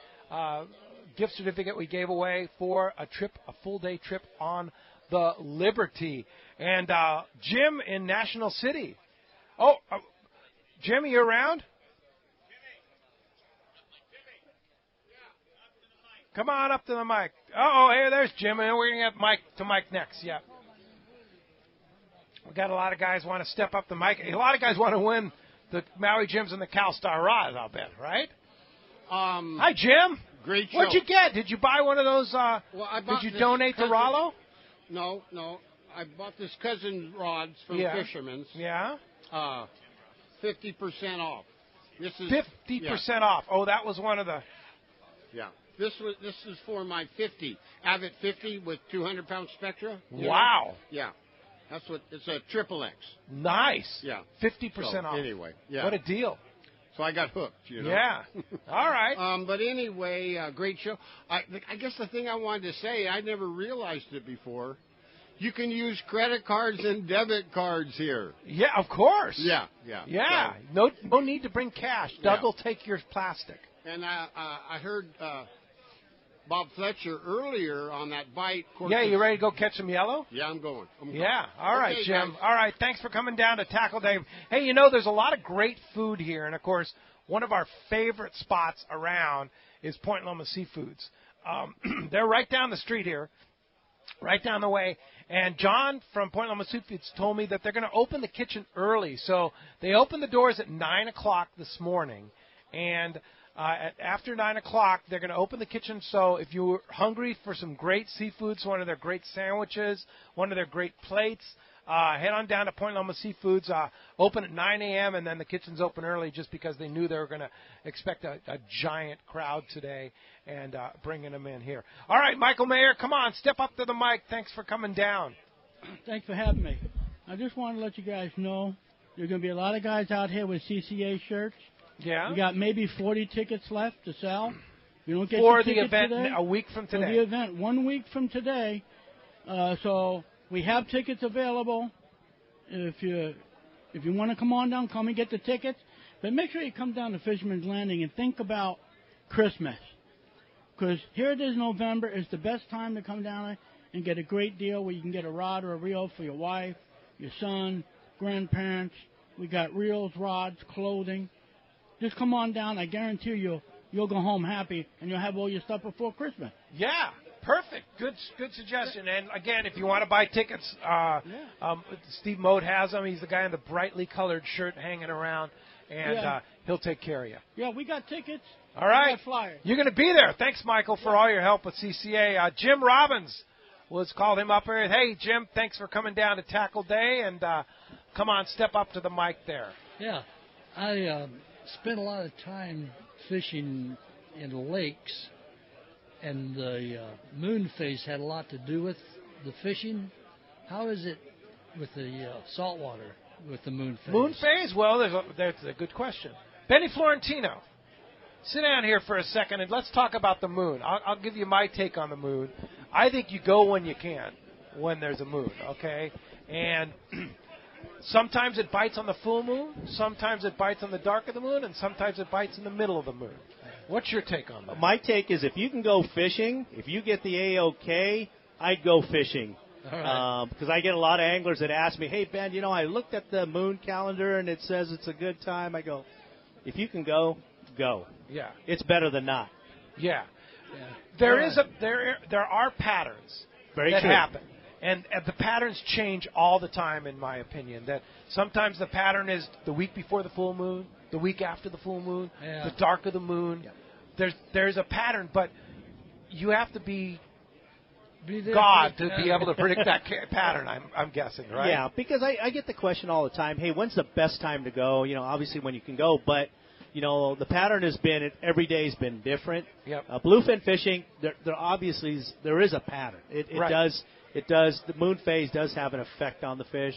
gift certificate we gave away for a full-day trip on the Liberty. And Jim in National City. Oh, Jim, are you around? Come on up to the mic. Oh, hey, there's Jim, and we're going to get Mike next. Yeah. We got a lot of guys want to step up the mic. A lot of guys want to win the Maui Jims and the CalStar rods, I'll bet, right? Hi, Jim. Great show. What'd you get? Did you buy one of those? Did you donate to Rollo? No. I bought this cousin rods from Fisherman's. Yeah. 50% off. This is 50% off. Oh, that was one of the. Yeah. This is for my 50 Avid 50 with 200-pound Spectra. Wow. Yeah. That's what it's a XXX. Nice. Yeah. 50% off. Anyway, yeah. What a deal. So I got hooked, Yeah. All right. But anyway, great show. I guess the thing I wanted to say, I never realized it before, You can use credit cards and debit cards here. Yeah, of course. Yeah. No need to bring cash. Doug will take your plastic. And I heard Bob Fletcher earlier on that bite. Yeah, you ready to go catch some yellow? Yeah, I'm going. All right, Okay, Jim. guys. All right, thanks for coming down to Tackle Day. Hey, there's a lot of great food here, and, of course, one of our favorite spots around is Point Loma Seafoods. They're right down the street here, right down the way. And John from Point Loma Seafoods told me that they're going to open the kitchen early. So they opened the doors at 9 o'clock this morning. And after 9 o'clock, they're going to open the kitchen. So if you're hungry for some great seafoods, one of their great sandwiches, one of their great plates, head on down to Point Loma Seafoods. Open at 9 a.m., and then the kitchen's open early just because they knew they were going to expect a giant crowd today and bringing them in here. All right, Michael Mayer, come on, step up to the mic. Thanks for coming down. Thanks for having me. I just want to let you guys know there's going to be a lot of guys out here with CCA shirts. Yeah. We got maybe 40 tickets left to sell. You don't get for the the event today, a week from today. For the event 1 week from today. So we have tickets available. If you want to come on down, come and get the tickets. But make sure you come down to Fisherman's Landing and think about Christmas. Because here it is, November. It's the best time to come down and get a great deal where you can get a rod or a reel for your wife, your son, grandparents. We got reels, rods, clothing. Just come on down. I guarantee you'll go home happy, and you'll have all your stuff before Christmas. Yeah, perfect. Good suggestion. And, again, if you want to buy tickets, Steve Mode has them. He's the guy in the brightly colored shirt hanging around, and he'll take care of you. Yeah, we got tickets. All right. We got flyers. You're going to be there. Thanks, Michael, for all your help with CCA. Jim Robbins, let's call him up here. Hey, Jim, thanks for coming down to Tackle Day, and come on, step up to the mic there. Yeah, I spent a lot of time fishing in lakes, and the moon phase had a lot to do with the fishing. How is it with the saltwater with the moon phase? Moon phase? Well, that's a good question. Benny Florentino, sit down here for a second and let's talk about the moon. I'll give you my take on the moon. I think you go when you can, when there's a moon, okay? And sometimes it bites on the full moon, sometimes it bites on the dark of the moon, and sometimes it bites in the middle of the moon. What's your take on that? My take is if you can go fishing, if you get the A-OK, I'd go fishing. Because I get a lot of anglers that ask me, hey, Ben, I looked at the moon calendar and it says it's a good time. I go, if you can go, go. Yeah. It's better than not. Yeah. There are patterns that happen. And the patterns change all the time, in my opinion. That sometimes the pattern is the week before the full moon, the week after the full moon, the dark of the moon. Yeah. There's a pattern, but you have to be God to be able to predict that pattern, I'm guessing, right? Yeah, because I get the question all the time, hey, when's the best time to go? Obviously when you can go, but, the pattern has been, every day's been different. Yep. Bluefin fishing, there obviously there is a pattern. It does. The moon phase does have an effect on the fish.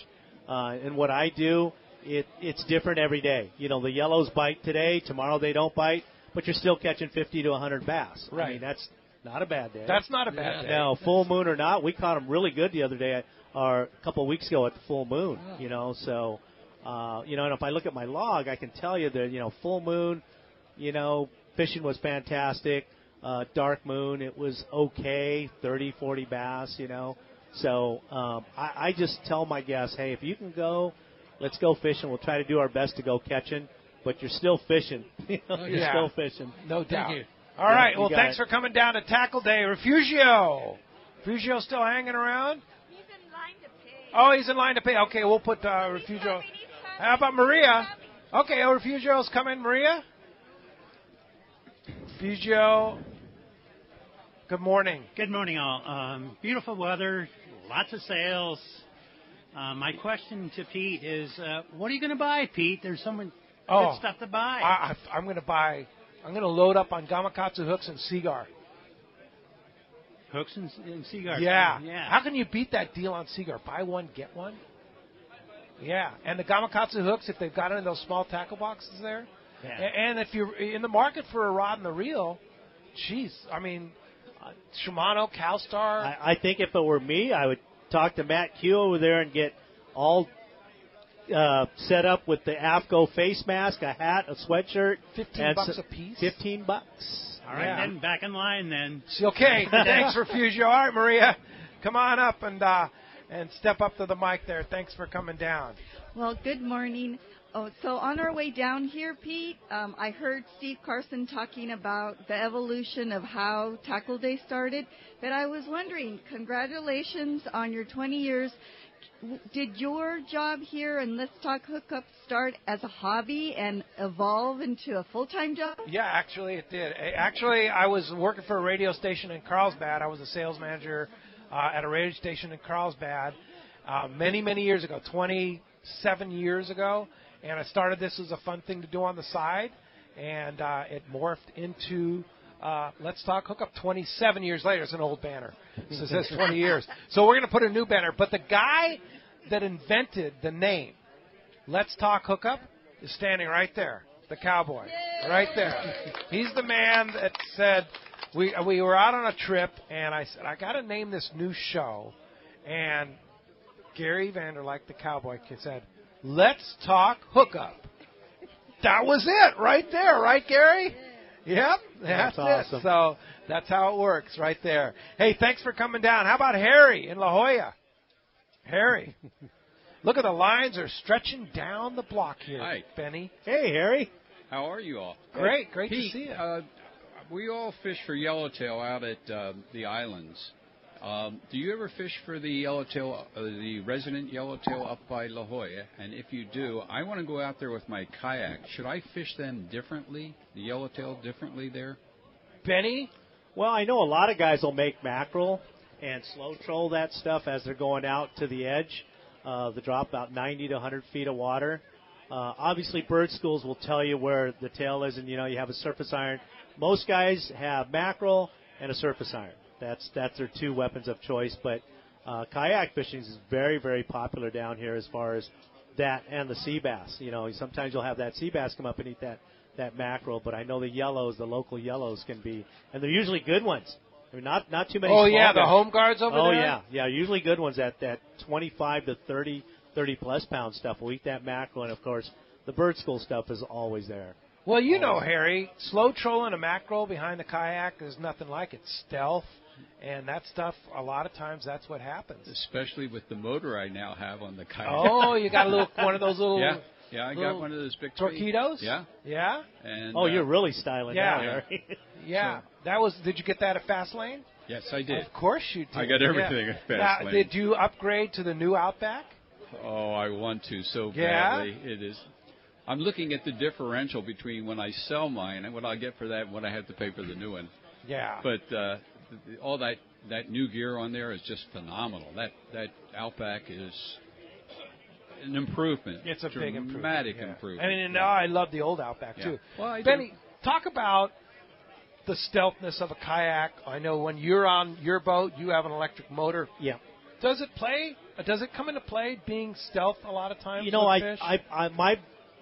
And what I do, it's different every day. The yellows bite today, tomorrow they don't bite, but you're still catching 50 to 100 bass. Right. I mean, that's not a bad day. That's not a bad day. No, full moon or not, we caught them really good the other day, or a couple of weeks ago at the full moon. So, and if I look at my log, I can tell you that, full moon, fishing was fantastic. Dark moon, it was okay, 30, 40 bass, So I just tell my guests, hey, if you can go, let's go fishing. We'll try to do our best to go catching, but you're still fishing. You're still fishing. No doubt. Thank you. All right, well, thanks for coming down to Tackle Day. Refugio still hanging around? He's in line to pay. Oh, he's in line to pay. Okay, we'll put Refugio. How about Maria? Okay, Refugio's coming. Maria? Refugio, good morning. Good morning, all. Beautiful weather, lots of sales. My question to Pete is, what are you going to buy, Pete? There's some good stuff to buy. I'm going to load up on Gamakatsu hooks and Seagar. Hooks and Seagar. Yeah. Yeah. How can you beat that deal on Seagar? Buy one, get one? Yeah. And the Gamakatsu hooks, if they've got it in those small tackle boxes there. Yeah. And if you're in the market for a rod and a reel, geez, I mean, Shimano, CalStar. I think if it were me, I would talk to Matt Q over there and get all set up with the AFCO face mask, a hat, a sweatshirt. $15 a piece? $15. All right, then, back in line then. Okay, thanks, Refugio. All right, Maria, come on up and step up to the mic there. Thanks for coming down. Well, good morning. Oh, so on our way down here, Pete, I heard Steve Carson talking about the evolution of how Tackle Day started, but I was wondering, congratulations on your 20 years. Did your job here in Let's Talk Hookup start as a hobby and evolve into a full-time job? Yeah, actually it did. Actually, I was working for a radio station in Carlsbad. I was a sales manager at a radio station in Carlsbad many, many years ago, 27 years ago. And I started this as a fun thing to do on the side, and it morphed into Let's Talk Hookup 27 years later. It's an old banner. So it says 20 years. So we're going to put a new banner. But the guy that invented the name Let's Talk Hookup is standing right there, the cowboy, right there. He's the man that said, we were out on a trip, and I said, I got to name this new show. And Gary Vanderlyke, the cowboy, said, Let's Talk Hookup. That was it right there, right, Gary? Yep, that's awesome. it. So that's how it works right there. Hey, thanks for coming down. How about Harry in La Jolla? Harry. Look at the lines are stretching down the block here, Hi. Benny. Hey, Harry. How are you all? Great Pete, to see you. We all fish for yellowtail out at the islands. Do you ever fish for the yellowtail, the resident yellowtail up by La Jolla? And if you do, I want to go out there with my kayak. Should I fish them differently, the yellowtail differently there? Benny? Well, I know a lot of guys will make mackerel and slow troll that stuff as they're going out to the edge. They drop about 90 to 100 feet of water. Obviously, bird schools will tell you where the tail is, and, you have a surface iron. Most guys have mackerel and a surface iron. That's their two weapons of choice. But kayak fishing is very, very popular down here as far as that and the sea bass. Sometimes you'll have that sea bass come up and eat that mackerel. But I know the local yellows can be, and they're usually good ones. I mean, not too many. Oh, yeah, guys. the home guards over there? Oh, yeah, usually good ones at that 25 to 30 plus pound stuff will eat that mackerel. And, of course, the bird school stuff is always there. Well, Harry, slow trolling a mackerel behind the kayak is nothing like it. Stealth. And that stuff, a lot of times, that's what happens. Especially with the motor I now have on the kayak. Oh, you got one of those little... Yeah, I got one of those big torpedoes? Yeah. Yeah? And, you're really styling down, Harry. Yeah. That was... Did you get that at Fastlane? Yes, I did. Of course you did. I got everything at Fastlane. Now, did you upgrade to the new Outback? Oh, I want to so badly. It is... I'm looking at the differential between when I sell mine and what I get for that and what I have to pay for the new one. Yeah. But... all that new gear on there is just phenomenal. That Outback is an improvement. It's a big improvement. Dramatic improvement. I mean, I love the old Outback, too. Well, Benny, talk about the stealthness of a kayak. I know when you're on your boat, you have an electric motor. Yeah. Does it come into play being stealth a lot of times with fish?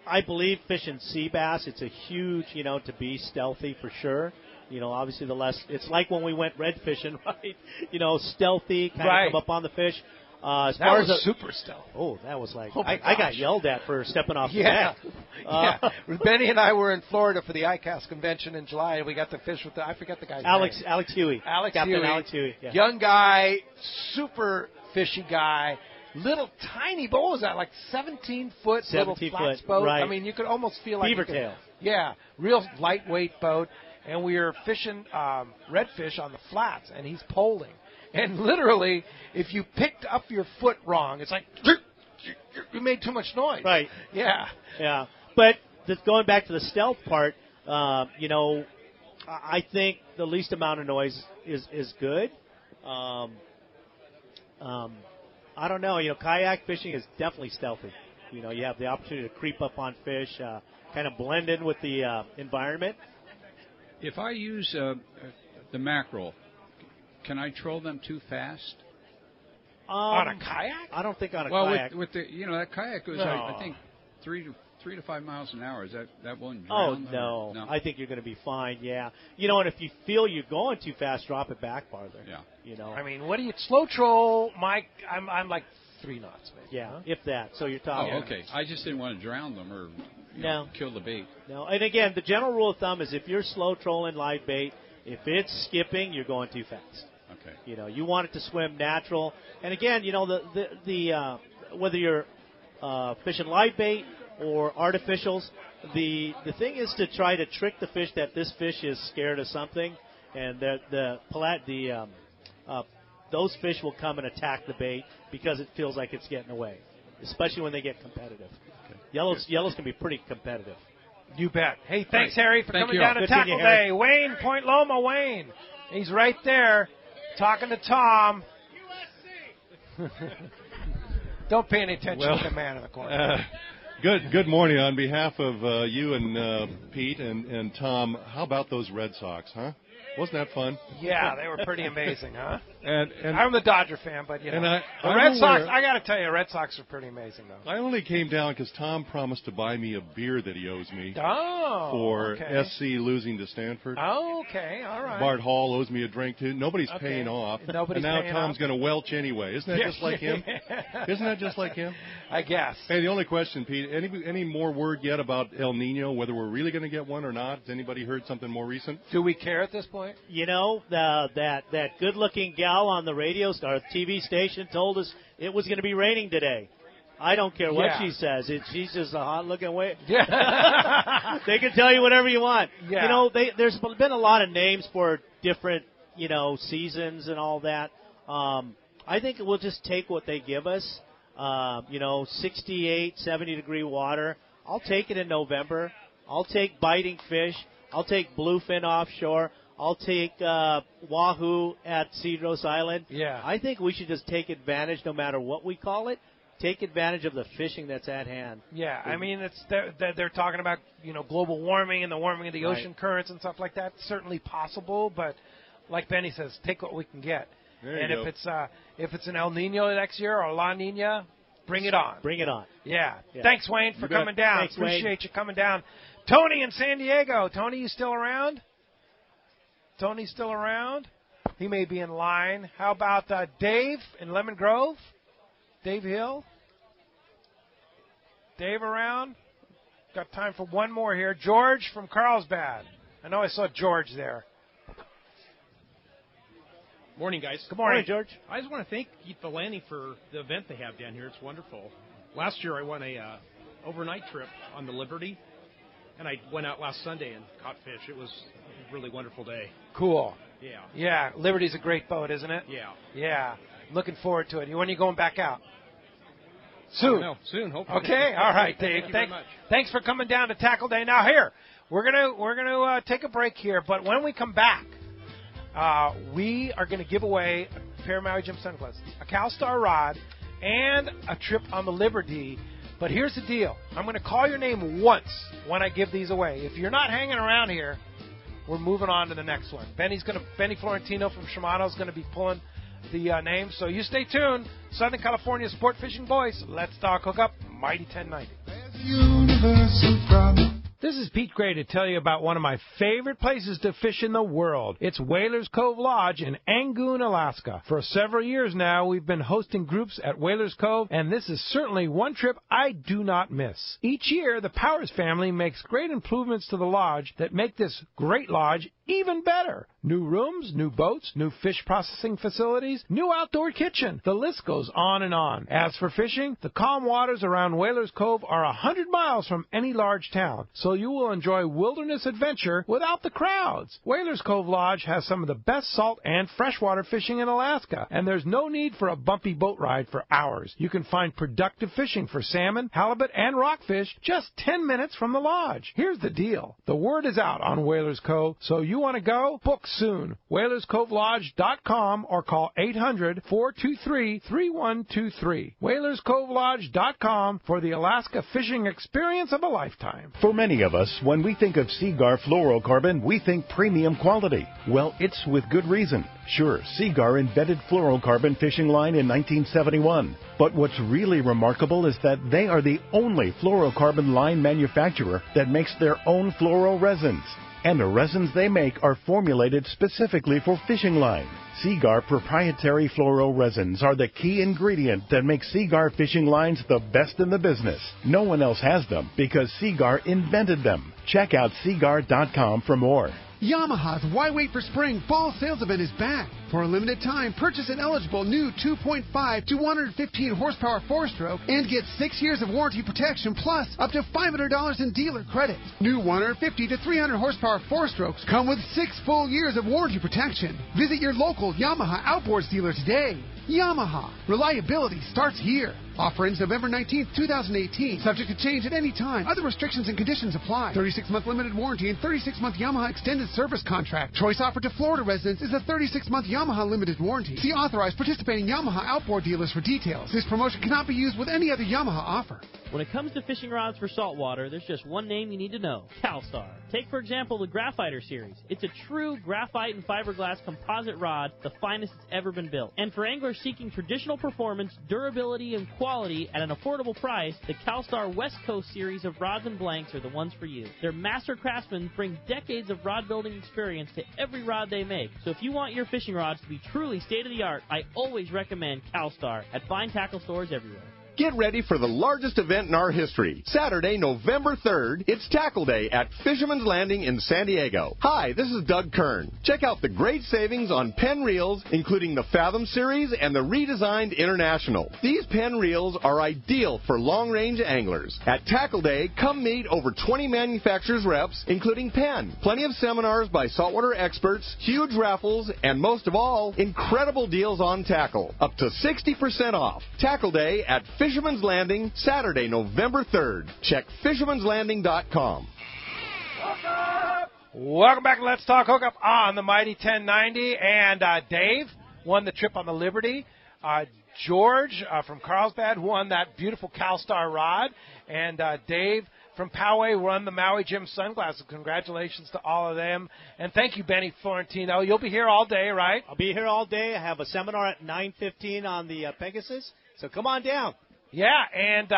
I believe fishing sea bass, it's a huge, to be stealthy for sure. Obviously it's like when we went red fishing, right? Stealthy, kind of come up on the fish. Super stealth. Oh, that was like, I got yelled at for stepping off the deck. Benny and I were in Florida for the ICAST convention in July, and we got to fish with I forget the guy's name. Alex Huey. Captain Alex Huey. Yeah. Young guy, super fishy guy. Little tiny boat. What was that, like 17-foot little flats boat? Right. I mean, you could almost feel like... Beaver tail. Yeah, real lightweight boat. And we were fishing redfish on the flats, and he's poling. And literally, if you picked up your foot wrong, it's like, you made too much noise. Right. Yeah. Yeah. But just going back to the stealth part, I think the least amount of noise is good. I don't know. Kayak fishing is definitely stealthy. You have the opportunity to creep up on fish, kind of blend in with the environment. If I use the mackerel, can I troll them too fast? On a kayak? I don't think on a kayak. kayak. Well, with the that kayak goes, I think, 300 to 3 to 5 miles an hour. Is that won't Oh, drown them? no. I think you're going to be fine, yeah. And if you feel you're going too fast, drop it back farther. Yeah. I mean, what do you slow troll, Mike? I'm like 3 knots, maybe. Yeah, if that. So you're talking. Oh, okay. I just didn't want to drown them or kill the bait. No, and again, the general rule of thumb is if you're slow trolling live bait, if it's skipping, you're going too fast. Okay. You want it to swim natural. And again, the whether you're fishing live bait or artificials, the thing is to try to trick the fish that this fish is scared of something, and those fish will come and attack the bait because it feels like it's getting away, especially when they get competitive. Okay. Yellows can be pretty competitive. You bet. Hey, thanks, Harry, for coming you. down to Good Tackle seeing you, Harry. Day. Wayne, Point Loma, Wayne. He's right there talking to Tom. Don't pay any attention to the man in the corner. Good morning. On behalf of you and Pete and Tom, how about those Red Sox, huh? Wasn't that fun? Yeah, they were pretty amazing, huh? And I'm a Dodger fan, but the Red Sox, I got to tell you, Red Sox are pretty amazing, though. I only came down because Tom promised to buy me a beer that he owes me for SC losing to Stanford. Oh, okay, all right. Bart Hall owes me a drink, too. Nobody's paying off. and now Tom's going to welch anyway. Isn't that just like him? Isn't that just like him? I guess. Hey, the only question, Pete, any more word yet about El Nino, whether we're really going to get one or not? Has anybody heard something more recent? Do we care at this point? That good-looking gal on the radio or TV station told us it was going to be raining today. I don't care what she says. She's just a hot-looking way. Yeah. They can tell you whatever you want. Yeah. There's been a lot of names for different, seasons and all that. I think we'll just take what they give us. 68, 70-degree water. I'll take it in November. I'll take biting fish. I'll take bluefin offshore. I'll take wahoo at Cedros Island. Yeah. I think we should just take advantage, no matter what we call it, take advantage of the fishing that's at hand. Yeah, I mean, they're talking about, global warming and the warming of the ocean currents and stuff like that. Certainly possible, but like Benny says, take what we can get. And if it's an El Nino next year or a La Nina, bring it on. Bring it on. Yeah. Thanks, Wayne, for coming down. Thanks, Appreciate you coming down. Tony in San Diego. Tony, you still around? Tony's still around. He may be in line. How about Dave in Lemon Grove? Dave Hill? Dave around? Got time for one more here. George from Carlsbad. I know I saw George there. Morning, guys. Good morning, George. I just want to thank the Landing for the event they have down here. It's wonderful. Last year I won a overnight trip on the Liberty, and I went out last Sunday and caught fish. It was a really wonderful day. Cool. Yeah. Yeah, Liberty's a great boat, isn't it? Yeah. Yeah. Looking forward to it. When are you going back out? Soon. No, soon, hopefully. Okay. All right, Dave. Thank you very much. Thanks for coming down to Tackle Day. Now here, we're gonna take a break here, but when we come back, we are going to give away a pair of Maui Jim sunglasses, a CalStar rod, and a trip on the Liberty. But here's the deal. I'm going to call your name once when I give these away. If you're not hanging around here, we're moving on to the next one. Benny Florentino from Shimano is going to be pulling the name. So you stay tuned. Southern California Sport Fishing Voice. Let's talk Hookup, Mighty 1090. This is Pete Gray to tell you about one of my favorite places to fish in the world. It's Whalers Cove Lodge in Angoon, Alaska. For several years now, we've been hosting groups at Whalers Cove, and this is certainly one trip I do not miss. Each year, the Powers family makes great improvements to the lodge that make this great lodge even better. New rooms, new boats, new fish processing facilities, new outdoor kitchen. The list goes on and on. As for fishing, the calm waters around Whalers Cove are 100 miles from any large town, so you will enjoy wilderness adventure without the crowds. Whalers Cove Lodge has some of the best salt and freshwater fishing in Alaska, and there's no need for a bumpy boat ride for hours. You can find productive fishing for salmon, halibut, and rockfish just 10 minutes from the lodge. Here's the deal. The word is out on Whalers Cove, so you want to go? Book soon. WhalersCoveLodge.com or call 800-423-3123. WhalersCoveLodge.com for the Alaska fishing experience of a lifetime. For many of us, when we think of Seagar fluorocarbon, we think premium quality. Well, it's with good reason. Sure, Seagar invented fluorocarbon fishing line in 1971. But what's really remarkable is that they are the only fluorocarbon line manufacturer that makes their own fluoro resins. And the resins they make are formulated specifically for fishing line. Seagar proprietary fluoro resins are the key ingredient that makes Seagar fishing lines the best in the business. No one else has them because Seagar invented them. Check out Seagar.com for more. Yamaha's Why Wait for Spring Fall Sales Event is back. For a limited time, purchase an eligible new 2.5 to 115 horsepower 4-stroke and get 6 years of warranty protection plus up to $500 in dealer credit. New 150 to 300 horsepower 4-strokes come with 6 full years of warranty protection. Visit your local Yamaha Outboards dealer today. Yamaha. Reliability starts here. Offer ends November 19th, 2018. Subject to change at any time. Other restrictions and conditions apply. 36-month limited warranty and 36-month Yamaha extended service contract. Choice offered to Florida residents is a 36-month Yamaha limited warranty. See authorized participating Yamaha outboard dealers for details. This promotion cannot be used with any other Yamaha offer. When it comes to fishing rods for saltwater, there's just one name you need to know: CalStar. Take, for example, the Graphiter series. It's a true graphite and fiberglass composite rod, the finest it's ever been built. And for anglers seeking traditional performance, durability, and quality at an affordable price, the CalStar West Coast series of rods and blanks are the ones for you. Their master craftsmen bring decades of rod building experience to every rod they make. So if you want your fishing rods to be truly state-of-the-art, I always recommend CalStar at fine tackle stores everywhere. Get ready for the largest event in our history. Saturday, November 3rd, it's Tackle Day at Fisherman's Landing in San Diego. Hi, this is Doug Kern. Check out the great savings on Penn reels, including the Fathom series and the redesigned International. These Penn reels are ideal for long-range anglers. At Tackle Day, come meet over 20 manufacturers' reps, including Penn. Plenty of seminars by saltwater experts, huge raffles, and most of all, incredible deals on tackle. Up to 60% off. Tackle Day at Fisherman's Landing, Saturday, November 3rd. Check fishermanslanding.com. Welcome back to Let's Talk Hookup on the Mighty 1090. And Dave won the trip on the Liberty. George from Carlsbad won that beautiful CalStar rod. And Dave from Poway won the Maui Jim sunglasses. Congratulations to all of them. And thank you, Benny Florentino. You'll be here all day, right? I'll be here all day. I have a seminar at 9:15 on the Pegasus. So come on down. Yeah, and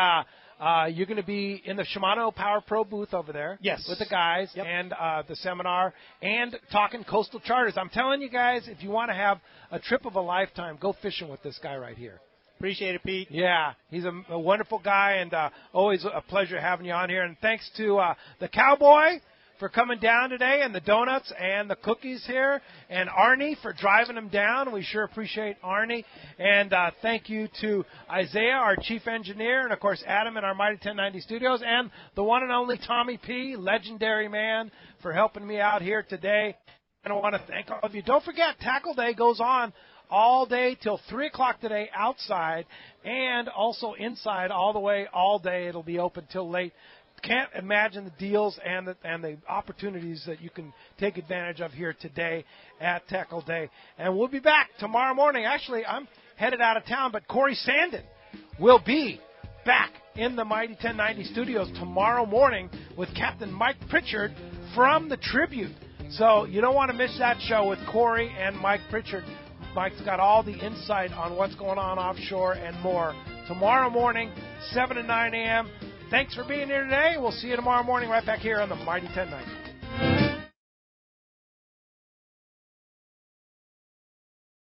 you're going to be in the Shimano Power Pro booth over there. Yes. With the guys and the seminar and talking coastal charters. I'm telling you guys, if you want to have a trip of a lifetime, go fishing with this guy right here. Appreciate it, Pete. Yeah, he's a wonderful guy, and always a pleasure having you on here. And thanks to the Cowboy for coming down today, and the donuts and the cookies here, and Arnie for driving them down. We sure appreciate Arnie. And thank you to Isaiah, our chief engineer, and, of course, Adam in our Mighty 1090 studios, and the one and only Tommy P., legendary man, for helping me out here today. And I want to thank all of you. Don't forget, Tackle Day goes on all day till 3 o'clock today outside, and also inside all the way all day. It'll be open till late. Can't imagine the deals and the opportunities that you can take advantage of here today at Tackle Day. And we'll be back tomorrow morning. Actually, I'm headed out of town, but Corey Sandin will be back in the Mighty 1090 studios tomorrow morning with Captain Mike Pritchard from the Tribute. So you don't want to miss that show with Corey and Mike Pritchard. Mike's got all the insight on what's going on offshore and more. Tomorrow morning, 7 to 9 a.m., Thanks for being here today. We'll see you tomorrow morning right back here on the Mighty 1090.